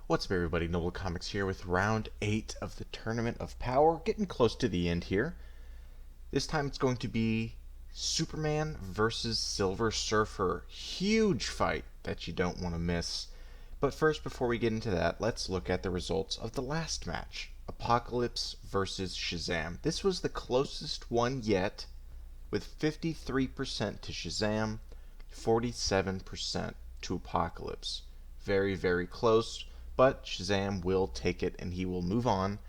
What's up, everybody? Noble Comics here with round 8 of the Tournament of Power. Getting close to the end here. This time it's going to be Superman versus Silver Surfer. Huge fight that you don't want to miss. But first, before we get into that, let's look at the results of the last match. Apocalypse versus Shazam. This was the closest one yet, with 53% to Shazam, 47% to Apocalypse. Very, very close. But Shazam will take it and he will move on.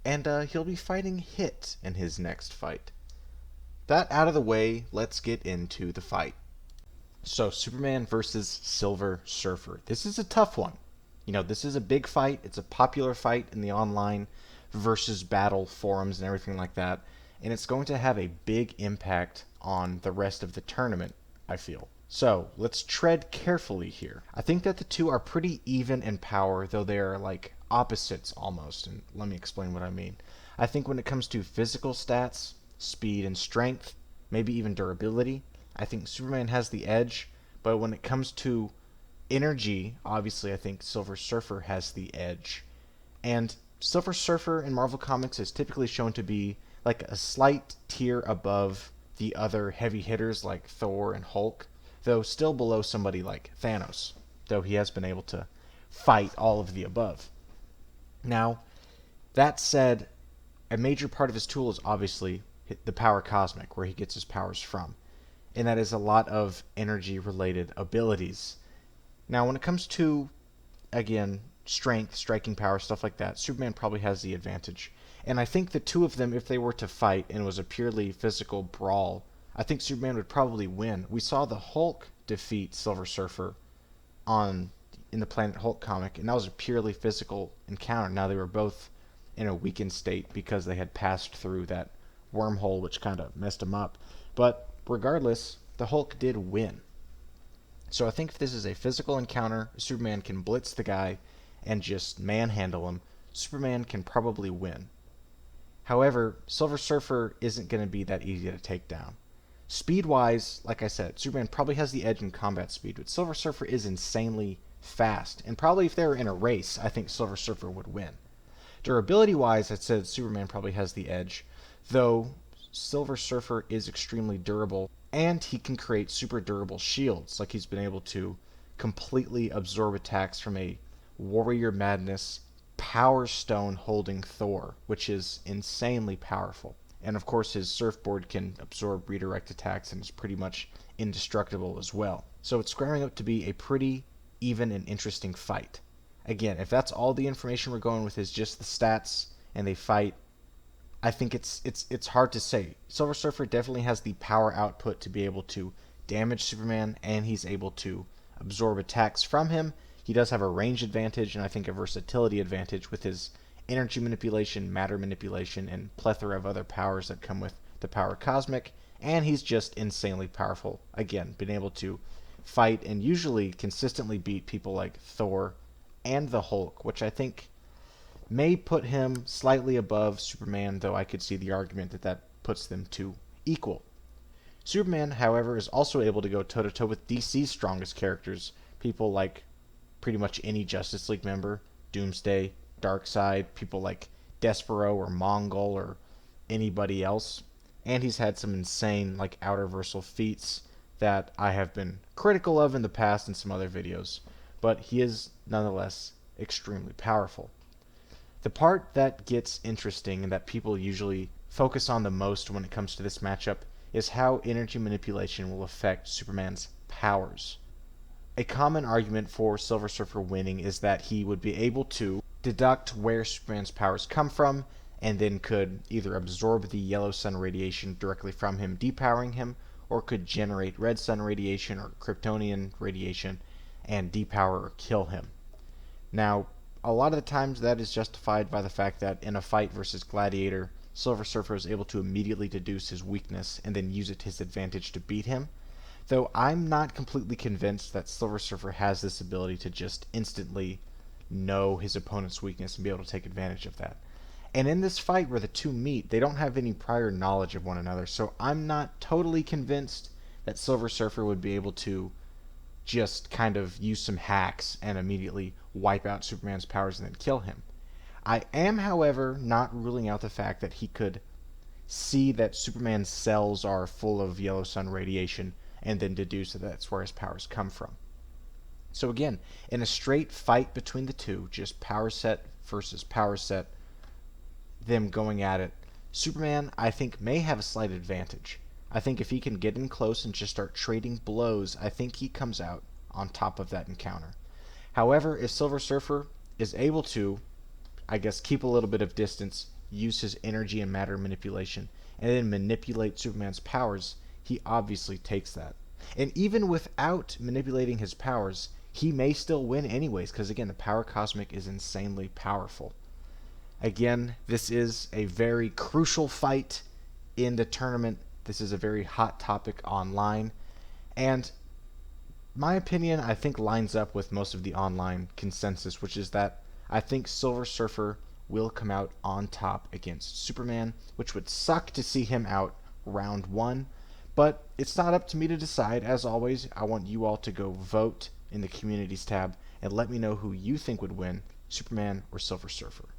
And he'll be fighting Hit in his next fight. That out of the way, let's get into the fight. So, Superman versus Silver Surfer. This is a tough one. You know, this is a big fight. It's a popular fight in the online versus battle forums and everything like that. And it's going to have a big impact on the rest of the tournament, I feel. So, let's tread carefully here. I think that the two are pretty even in power, though they are like opposites almost, and let me explain what I mean. I think when it comes to physical stats, speed and strength, maybe even durability, I think Superman has the edge, but when it comes to energy, obviously I think Silver Surfer has the edge. And Silver Surfer in Marvel Comics is typically shown to be like a slight tier above the other heavy hitters like Thor and Hulk, though still below somebody like Thanos, though he has been able to fight all of the above. Now, that said, a major part of his tool is obviously the power cosmic, where he gets his powers from, and that is a lot of energy-related abilities. Now, when it comes to, again, strength, striking power, stuff like that, Superman probably has the advantage. And I think the two of them, if they were to fight and it was a purely physical brawl, I think Superman would probably win. We saw the Hulk defeat Silver Surfer in the Planet Hulk comic, and that was a purely physical encounter. Now they were both in a weakened state because they had passed through that wormhole, which kind of messed them up. But regardless, the Hulk did win. So I think if this is a physical encounter, Superman can blitz the guy and just manhandle him. Superman can probably win. However, Silver Surfer isn't going to be that easy to take down. Speed-wise, like I said, Superman probably has the edge in combat speed, but Silver Surfer is insanely fast. And probably if they were in a race, I think Silver Surfer would win. Durability-wise, I said Superman probably has the edge, though Silver Surfer is extremely durable, and he can create super durable shields, like he's been able to completely absorb attacks from a Warrior Madness Power Stone holding Thor, which is insanely powerful. And of course his surfboard can absorb redirect attacks and is pretty much indestructible as well. So it's squaring up to be a pretty even and interesting fight. Again, if that's all the information we're going with is just the stats and they fight, I think it's hard to say. Silver Surfer definitely has the power output to be able to damage Superman, and he's able to absorb attacks from him. He does have a range advantage and I think a versatility advantage with his energy manipulation, matter manipulation, and plethora of other powers that come with the power cosmic, and he's just insanely powerful. Again, been able to fight and usually consistently beat people like Thor and the Hulk, which I think may put him slightly above Superman, though I could see the argument that that puts them to equal. Superman, however, is also able to go toe-to-toe with DC's strongest characters, people like pretty much any Justice League member, Doomsday, Darkseid, people like Despero or Mongol or anybody else. And he's had some insane like outerversal feats that I have been critical of in the past in some other videos, but he is nonetheless extremely powerful. The part that gets interesting and that people usually focus on the most when it comes to this matchup is how energy manipulation will affect Superman's powers. A common argument for Silver Surfer winning is that he would be able to deduct where Superman's powers come from, and then could either absorb the yellow sun radiation directly from him, depowering him, or could generate red sun radiation or Kryptonian radiation and depower or kill him. Now, a lot of the times that is justified by the fact that in a fight versus Gladiator, Silver Surfer is able to immediately deduce his weakness and then use it to his advantage to beat him, though I'm not completely convinced that Silver Surfer has this ability to just instantly know his opponent's weakness and be able to take advantage of that. And in this fight where the two meet, they don't have any prior knowledge of one another, so I'm not totally convinced that Silver Surfer would be able to just kind of use some hacks and immediately wipe out Superman's powers and then kill him. I am, however, not ruling out the fact that he could see that Superman's cells are full of yellow sun radiation and then deduce that that's where his powers come from. So again, in a straight fight between the two, just power set versus power set, them going at it, Superman, I think, may have a slight advantage. I think if he can get in close and just start trading blows, I think he comes out on top of that encounter. However, if Silver Surfer is able to, I guess, keep a little bit of distance, use his energy and matter manipulation, and then manipulate Superman's powers, he obviously takes that. And even without manipulating his powers, he may still win anyways, because again, the power cosmic is insanely powerful. Again, this is a very crucial fight in the tournament. This is a very hot topic online. And my opinion, I think, lines up with most of the online consensus, which is that I think Silver Surfer will come out on top against Superman, which would suck to see him out round one. But it's not up to me to decide. As always, I want you all to go vote in the communities tab and let me know who you think would win, Superman or Silver Surfer.